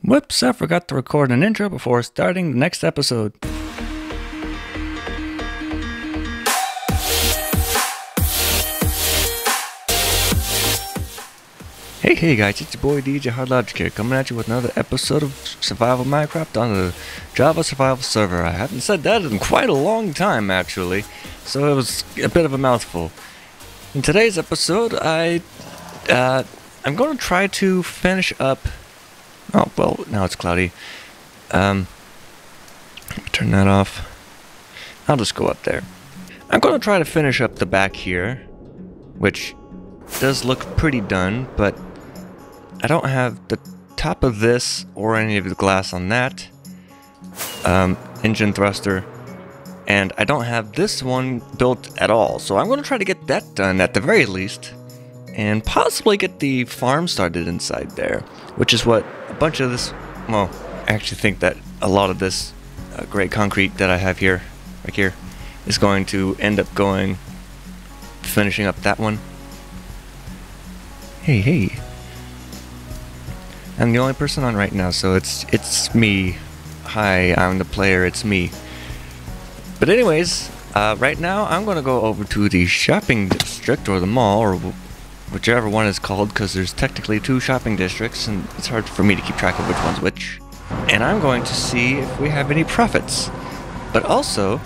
Whoops, I forgot to record an intro before starting the next episode. Hey guys, it's your boy DJ HardLogic here, coming at you with another episode of Survival Minecraft on the Java Survival server. I haven't said that in quite a long time, actually, so it was a bit of a mouthful. In today's episode, I'm going to try to finish up... Oh, well, now it's cloudy. Turn that off. I'll just go up there. I'm going to try to finish up the back here, which does look pretty done, but I don't have the top of this or any of the glass on that engine thruster, and I don't have this one built at all. So I'm going to try to get that done at the very least, and possibly get the farm started inside there, which is what a bunch of this, well, I actually think that a lot of this gray concrete that I have here, right here, is going to end up finishing up that one. Hey. I'm the only person on right now, so it's me. Hi, I'm the player, it's me. But anyways, right now I'm gonna go over to the shopping district, or the mall, or whichever one is called, because there's technically two shopping districts, and it's hard for me to keep track of which one's which. And I'm going to see if we have any profits. But also...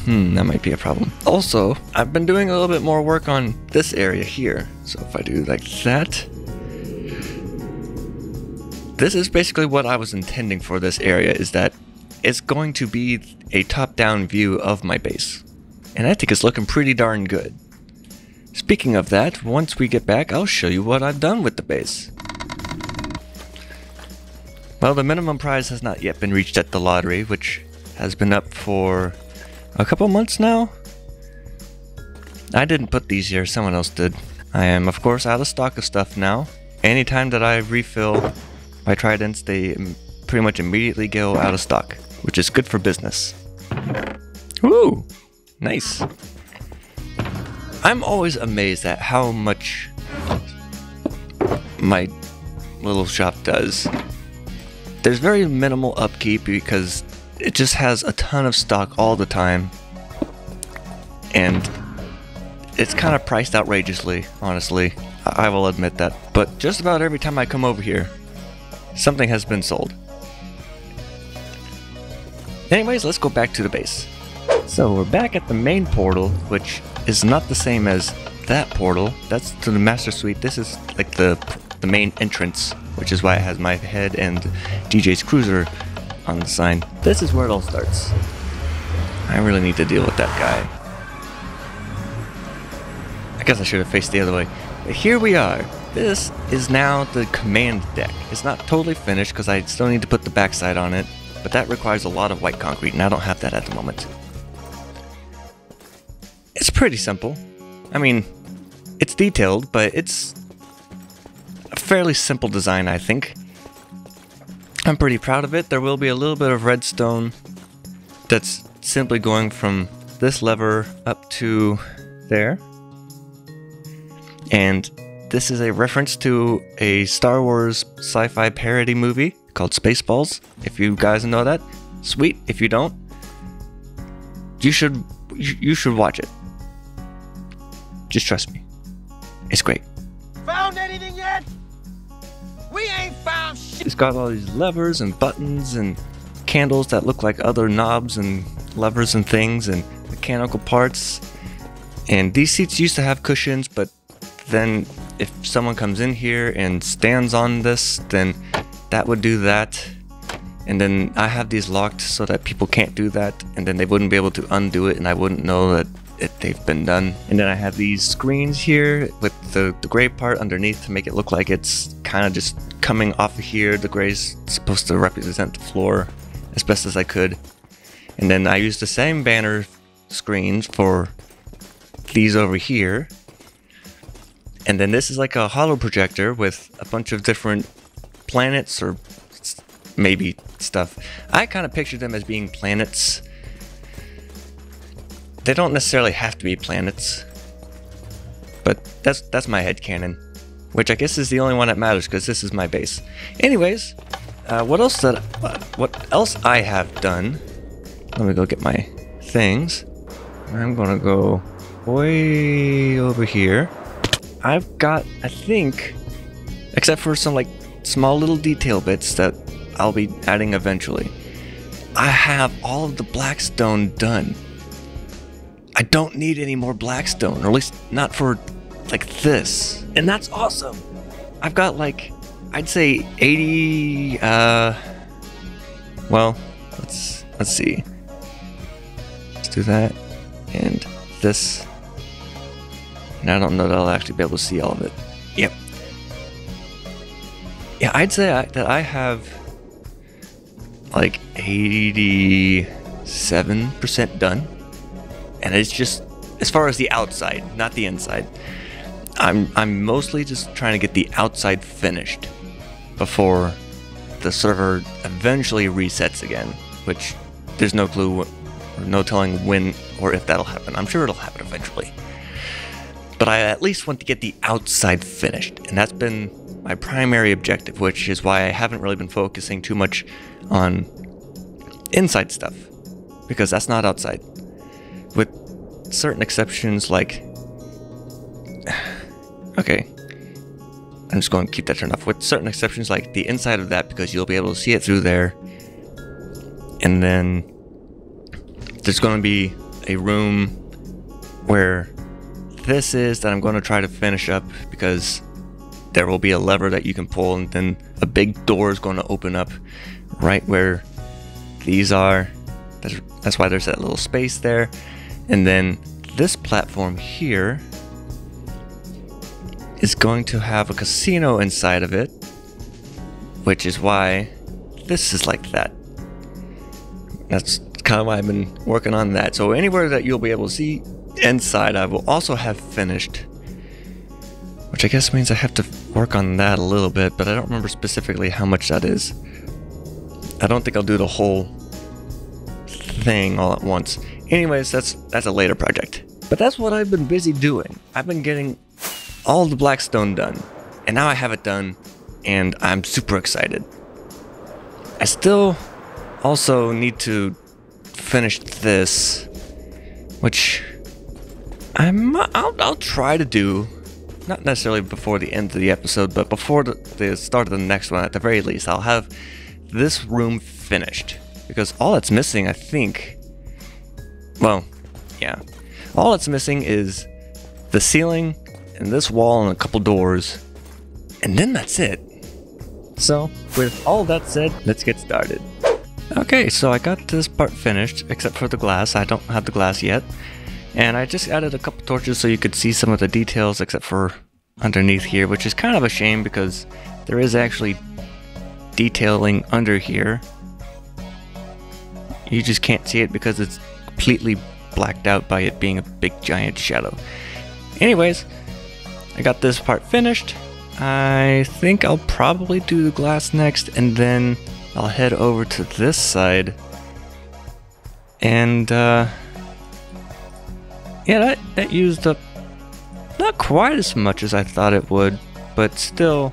that might be a problem. Also, I've been doing a little bit more work on this area here. So if I do like that... This is basically what I was intending for this area, is that it's going to be a top-down view of my base. And I think it's looking pretty darn good. Speaking of that, once we get back, I'll show you what I've done with the base. Well, the minimum prize has not yet been reached at the lottery, which has been up for a couple months now. I didn't put these here, someone else did. I am, of course, out of stock of stuff now. Anytime that I refill my tridents, they pretty much immediately go out of stock, which is good for business. Woo! Nice. I'm always amazed at how much my little shop does. There's very minimal upkeep because it just has a ton of stock all the time, and it's kind of priced outrageously, honestly. I will admit that. But just about every time I come over here, something has been sold. Anyways, let's go back to the base. So we're back at the main portal, which is not the same as that portal. That's to the master suite. This is like the main entrance, which is why it has my head and DJ's cruiser on the sign. This is where it all starts. I really need to deal with that guy. I guess I should have faced the other way. But here we are. This is now the command deck. It's not totally finished because I still need to put the backside on it, but that requires a lot of white concrete, and I don't have that at the moment. It's pretty simple. I mean, it's detailed, but it's a fairly simple design, I think. I'm pretty proud of it. There will be a little bit of redstone that's simply going from this lever up to there. And this is a reference to a Star Wars sci-fi parody movie called Spaceballs. If you guys know that, sweet. If you don't, you should watch it. Just trust me. It's great. Found anything yet? We ain't found shit. It's got all these levers and buttons and candles that look like other knobs and levers and things and mechanical parts. And these seats used to have cushions, but then if someone comes in here and stands on this, then that would do that. And then I have these locked so that people can't do that, and then they wouldn't be able to undo it, and I wouldn't know that they've been done. And then I have these screens here with the gray part underneath to make it look like it's kind of just coming off of here. The gray's supposed to represent the floor as best as I could. And then I used the same banner screens for these over here. And then this is like a holo projector with a bunch of different planets or maybe stuff. I kind of pictured them as being planets. They don't necessarily have to be planets, but that's my headcanon. which I guess is the only one that matters because this is my base. Anyways, what else I have done? Let me go get my things. I'm gonna go way over here. I've got, I think, except for some like small little detail bits that I'll be adding eventually, I have all of the blackstone done. I don't need any more blackstone, or at least not for like this, and that's awesome. I've got like, I'd say 80, well, let's see. Let's do that, and this. And I don't know that I'll actually be able to see all of it. Yep. Yeah, I'd say that I have like 87% done. And it's just, as far as the outside, not the inside. I'm mostly just trying to get the outside finished before the server eventually resets again, which there's no clue or no telling when or if that'll happen. I'm sure it'll happen eventually. But I at least want to get the outside finished, and that's been my primary objective, which is why I haven't really been focusing too much on inside stuff, because that's not outside. With certain exceptions, like... Okay. I'm just going to keep that turned off. With certain exceptions, like the inside of that, because you'll be able to see it through there. And then there's going to be a room where this is that I'm going to try to finish up, because there will be a lever that you can pull, and then a big door is going to open up right where these are. That's why there's that little space there. And then this platform here is going to have a casino inside of it, which is why this is like that. That's kind of why I've been working on that. So anywhere that you'll be able to see inside, I will also have finished, which I guess means I have to work on that a little bit, but I don't remember specifically how much that is. I don't think I'll do the whole thing all at once. Anyways, that's a later project. But that's what I've been busy doing. I've been getting all the blackstone done, and now I have it done, and I'm super excited. I still also need to finish this, which I'll try to do, not necessarily before the end of the episode, but before the start of the next one at the very least. I'll have this room finished, because all that's missing, I think, well, yeah, all that's missing is the ceiling and this wall and a couple doors, and then that's it. So, with all that said, let's get started. Okay, so I got this part finished, except for the glass. I don't have the glass yet. And I just added a couple torches so you could see some of the details, except for underneath here, which is kind of a shame because there is actually detailing under here. You just can't see it because it's completely blacked out by it being a big giant shadow. Anyways, I got this part finished. I think I'll probably do the glass next, and then I'll head over to this side. And yeah, that used up not quite as much as I thought it would, but still,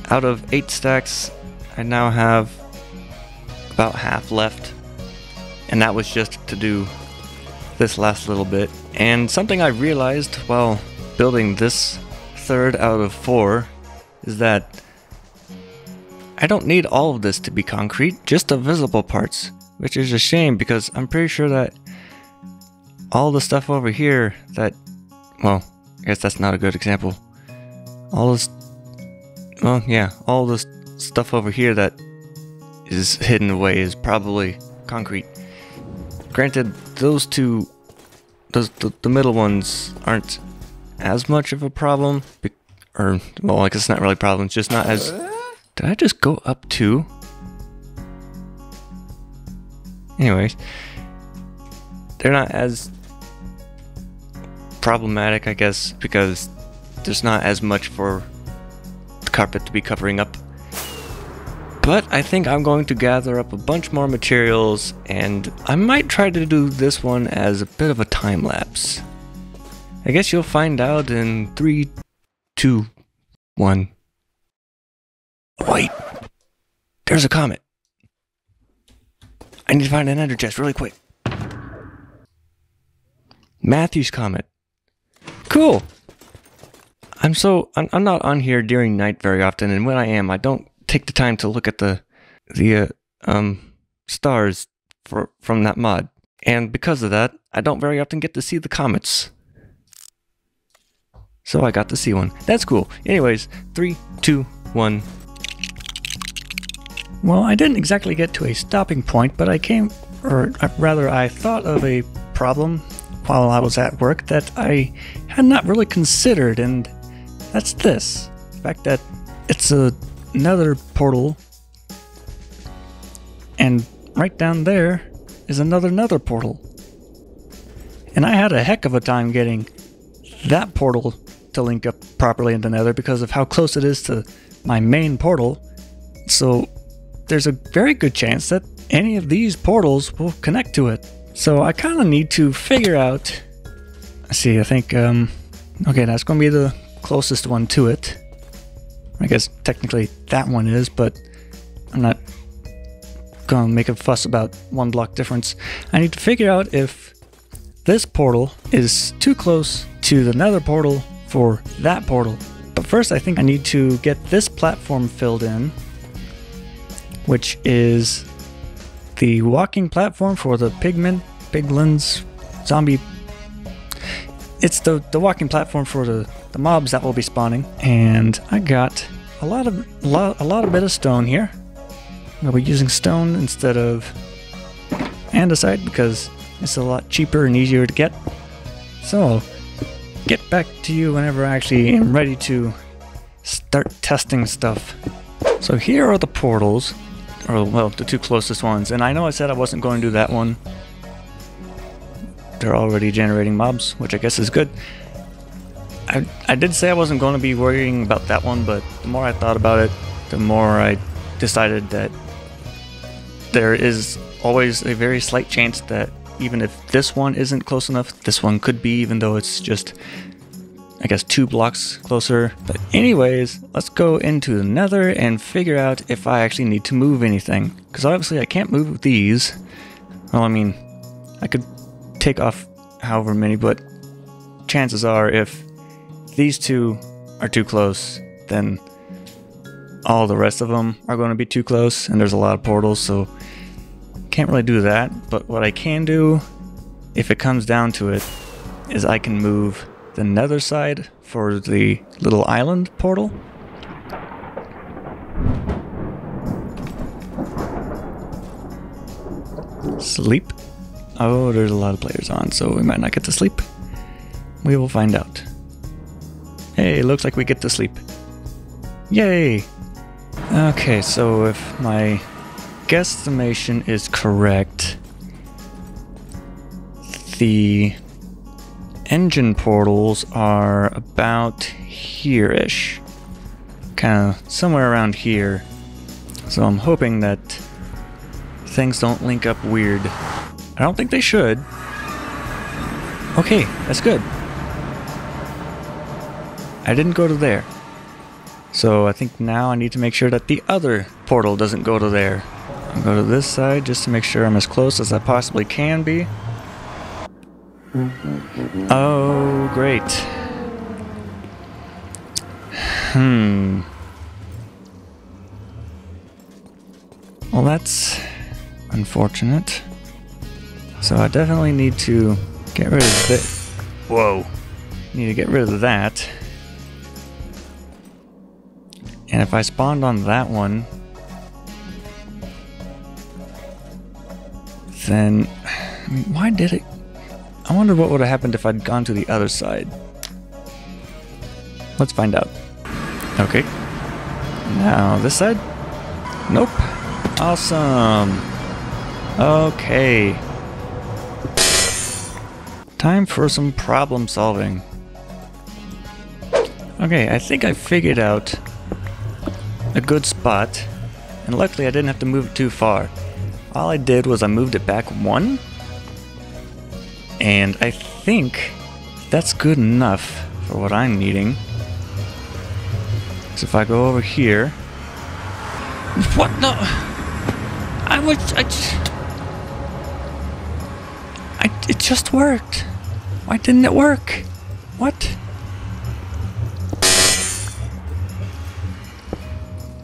out of 8 stacks, I now have about half left, and that was just to do this last little bit. And something I realized while building this third out of 4 is that I don't need all of this to be concrete, just the visible parts, which is a shame because I'm pretty sure that all the stuff over here that, well, I guess that's not a good example. All this, well, yeah, all this stuff over here that is hidden away is probably concrete. Granted, those two, the middle ones aren't as much of a problem, or, well, I guess it's not really a problem, it's just not as... Did I just go up 2? Anyways, they're not as problematic, I guess, because there's not as much for the carpet to be covering up. But I think I'm going to gather up a bunch more materials, and I might try to do this one as a bit of a time lapse. I guess you'll find out in 3, 2, 1. Wait! There's a comet! I need to find an ender chest really quick. Matthew's comet. Cool! I'm not on here during night very often, and when I am, I don't take the time to look at the stars from that mod. And because of that, I don't very often get to see the comets. So I got to see one. That's cool. Anyways, 3, 2, 1. Well, I didn't exactly get to a stopping point, but I thought of a problem while I was at work that I had not really considered, and that's this. The fact that it's another portal, and right down there is another portal. And I had a heck of a time getting that portal to link up properly in the Nether because of how close it is to my main portal. So there's a very good chance that any of these portals will connect to it. So I kind of need to figure out... Let's see, I think... okay, that's going to be the closest one to it. I guess technically that one is, but I'm not going to make a fuss about 1 block difference. I need to figure out if this portal is too close to the Nether portal for that portal. But first I think I need to get this platform filled in, which is the walking platform for the piglins, zombie. It's the walking platform for the mobs that will be spawning. And I got a lot of bit of stone here. I'll be using stone instead of andesite because it's a lot cheaper and easier to get. So I'll get back to you whenever I actually am ready to start testing stuff. So here are the portals, or well, the 2 closest ones. And I know I said I wasn't going to do that one. They're already generating mobs, which I guess is good. I did say I wasn't going to be worrying about that one, but the more I thought about it, the more I decided that there is always a very slight chance that even if this one isn't close enough, this one could be, even though it's just, I guess, 2 blocks closer. But anyways, let's go into the Nether and figure out if I actually need to move anything. Because obviously I can't move these. Well, I mean, I could take off however many, but chances are if these 2 are too close, then all the rest of them are going to be too close, and there's a lot of portals, so can't really do that. But what I can do, if it comes down to it, is I can move the Nether side for the little island portal. Sleep. Oh, there's a lot of players on, so we might not get to sleep. We will find out. Hey, looks like we get to sleep. Yay! Okay, so if my guesstimation is correct, the engine portals are about here-ish. Kind of somewhere around here. So I'm hoping that things don't link up weird. I don't think they should. Okay, that's good. I didn't go to there. So I think now I need to make sure that the other portal doesn't go to there. I'll go to this side just to make sure I'm as close as I possibly can be. Oh, great. Well, that's unfortunate. So I definitely need to get rid of it. Whoa. Need to get rid of that. And if I spawned on that one, then, I mean, why did it? I wonder what would have happened if I'd gone to the other side. Let's find out. Okay. Now, this side? Nope. Awesome. Okay. Time for some problem solving. Okay, I think I figured out a good spot, and luckily I didn't have to move it too far. All I did was I moved it back 1, and I think that's good enough for what I'm needing. So if I go over here... What? No! It just worked. Why didn't it work? What?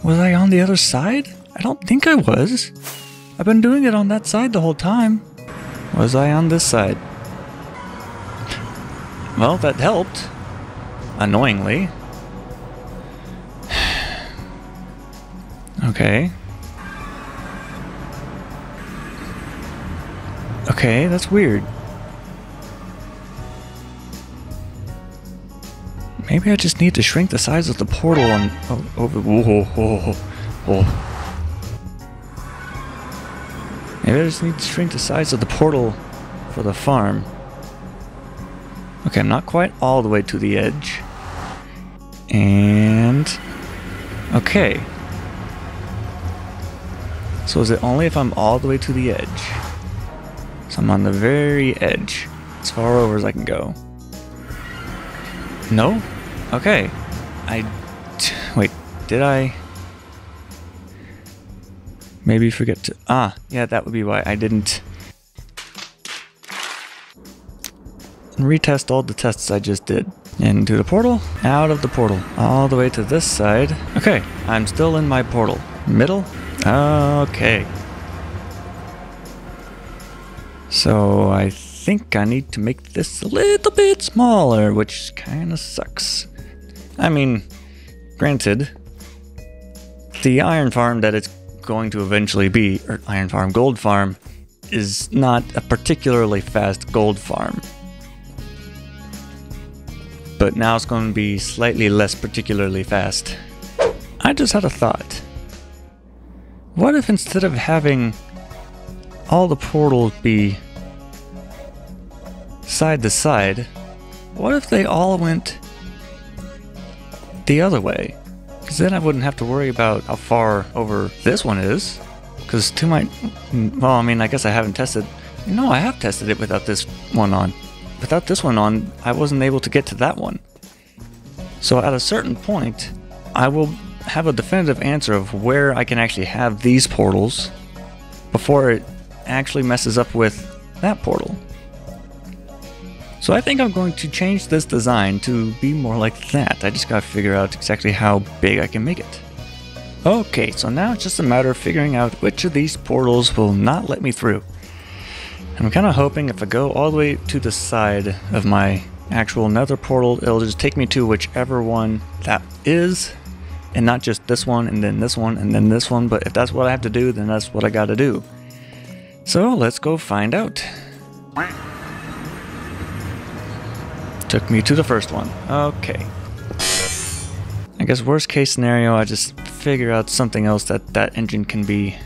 Was I on the other side? I don't think I was. I've been doing it on that side the whole time. Was I on this side? Well, that helped. Annoyingly. Okay. Okay, that's weird. Maybe I just need to shrink the size of the portal on... Maybe I just need to shrink the size of the portal for the farm. Okay, I'm not quite all the way to the edge. And... Okay. So is it only if I'm all the way to the edge? So I'm on the very edge. As far over as I can go. No? Okay. Wait, did I... Maybe forget to... yeah, that would be why I didn't... retest all the tests I just did. Into the portal, out of the portal, all the way to this side. Okay, I'm still in my portal. Middle? Okay. So I think I need to make this a little bit smaller, which kind of sucks. I mean, granted, the iron farm that it's going to eventually be, or iron farm, gold farm, is not a particularly fast gold farm. But now it's going to be slightly less particularly fast. I just had a thought. What if instead of having all the portals be side to side, what if they all went the other way? Because then I wouldn't have to worry about how far over this one is. Because to my... Well, I mean, I guess I haven't tested... No, I have tested it without this one on. Without this one on, I wasn't able to get to that one. So at a certain point, I will have a definitive answer of where I can actually have these portals before it actually messes up with that portal. So I think I'm going to change this design to be more like that. I just gotta figure out exactly how big I can make it. Okay, so now it's just a matter of figuring out which of these portals will not let me through. I'm kind of hoping if I go all the way to the side of my actual nether portal, it'll just take me to whichever one that is, and not just this one, and then this one, and then this one. But if that's what I have to do, then that's what I gotta do. So let's go find out. Took me to the first one. Okay. I guess worst case scenario, I just figure out something else that engine can be.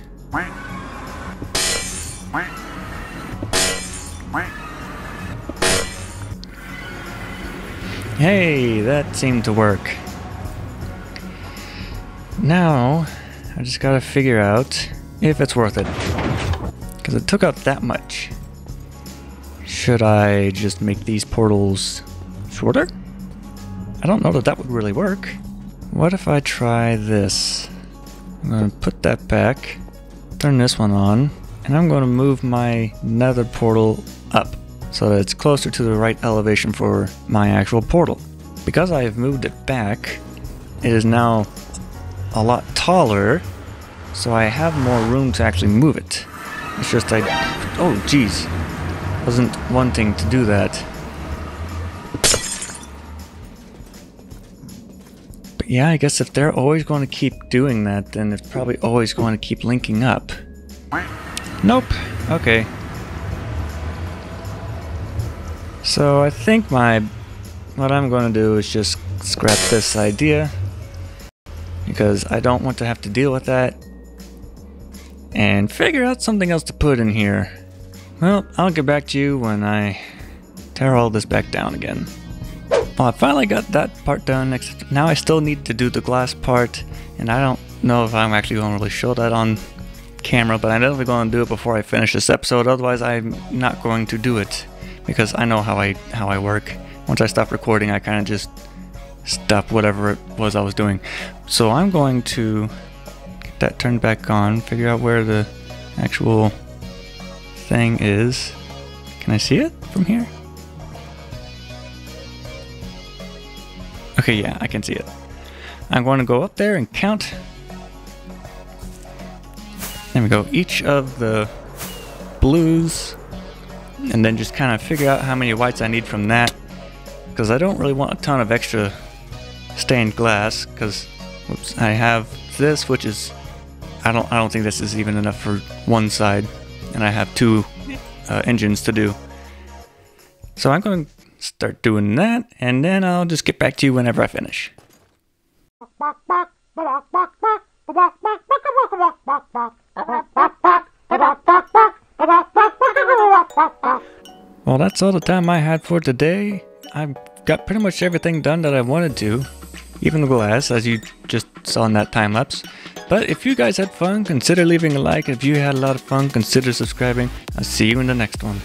Hey, that seemed to work. Now, I just gotta figure out if it's worth it. Because it took out that much. Should I just make these portals shorter? I don't know that that would really work. What if I try this? I'm gonna put that back, turn this one on, and I'm gonna move my nether portal up so that it's closer to the right elevation for my actual portal. Because I have moved it back, it is now a lot taller, so I have more room to actually move it. It's just oh geez, wasn't wanting to do that. But yeah, I guess if they're always going to keep doing that, then it's probably always going to keep linking up. Nope, okay. So I think what I'm going to do is just scrap this idea, because I don't want to have to deal with that, and figure out something else to put in here. Well, I'll get back to you when I tear all this back down again. Well, I finally got that part done, except now I still need to do the glass part, and I don't know if I'm actually going to really show that on camera, but I'm definitely going to do it before I finish this episode. Otherwise I'm not going to do it, because I know how I work. Once I stop recording, I kind of just stop whatever it was I was doing. So I'm going to get that turned back on, figure out where the actual thing is. Can I see it from here? Okay, yeah, I can see it. I'm going to go up there and count. There we go. Each of the blues, and then just kind of figure out how many whites I need from that, because I don't really want a ton of extra stained glass, because I have this, which is I don't think this is even enough for one side, and I have two engines to do. So I'm going to start doing that, and then I'll just get back to you whenever I finish. Well, that's all the time I had for today. I've got pretty much everything done that I wanted to, even the glass, as you just saw in that time lapse. But if you guys had fun, consider leaving a like. If you had a lot of fun, consider subscribing. I'll see you in the next one.